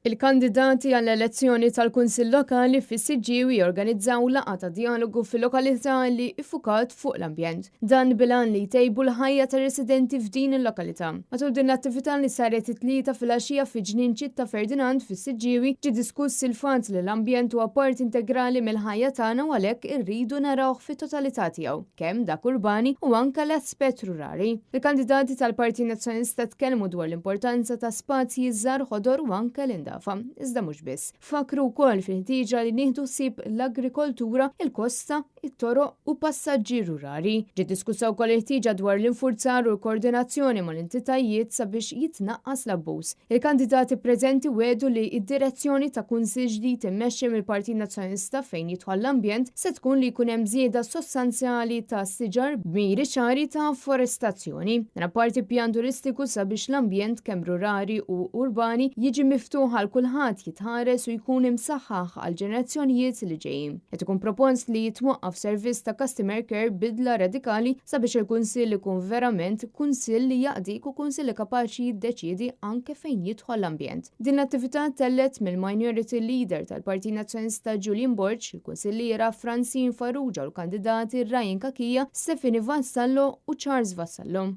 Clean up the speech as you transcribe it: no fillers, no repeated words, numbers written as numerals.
Il-kandidati għall-elezzjoni tal-Kunsill Lokali fis-Siġġiewi jorganizzaw laqgħa ta' dialogu fil-lokalità li iffukat fuq l-ambjent. Dan bilan li jtejbu l-ħajja ta' residenti f'din il-lokalità. Matul din l-attività li saret it-tlieta fil-għaxija fi ġnien Ċitta Ferdinand fis-Siġġiewi ġie diskuss il-fatt li l-ambjent huwa part integrali mill-ħajja tagħna u għalhekk irridu narawh fit-totalità tiegħu, kemm dak urbani u anke l-aspett rurali. Il-kandidati tal-Partit Nazzjonista tkellmu dwar l-importanza ta' spazji żgħar ħodor u anke iżda mhux biss. Fakru wkoll fil-ħtieġa li nieħdu ssib l-agrikoltura, il-kosta, it-toroq u passaġġi rurali. Ġiet diskussa wkoll il-ħtieġa dwar l-infurzar u l-koordinazzjoni mal-entitajiet sabiex jitnaqqas l-abbuż. Il-kandidati preżenti wedu li id-direzzjoni ta' kunsill ġdid immexxi mill-Partit Nazzjonista fejn jidħol l-ambjent se tkun li jkun hemm żieda sostanzjali ta' siġar b'miri ċari ta' forestazzjoni. Rapparti pjan turistiku sabiex l-ambjent kemm rurali u urbani jiġi miftuħ għal kulħadd jitħares u jkun imsaħħaħ għal ġenerazzjonijiet li ġejjin. Qed ikun propost li jitwaqqaf servizz ta' customer care bidla radikali sabiex il-kunsill ikun verament kunsill li jaqdik u kunsill li kapaċi jiddeċiedi anke fejn jidħol l-ambjent. Din l-attività tellet mill-Minority Leader tal-Partit Nazzjonista Julian Borg, il-kunsilliera Francine Farrugia u l-kandidati Ryan Kakija, Stefani Vassallo u Charles Vassallo.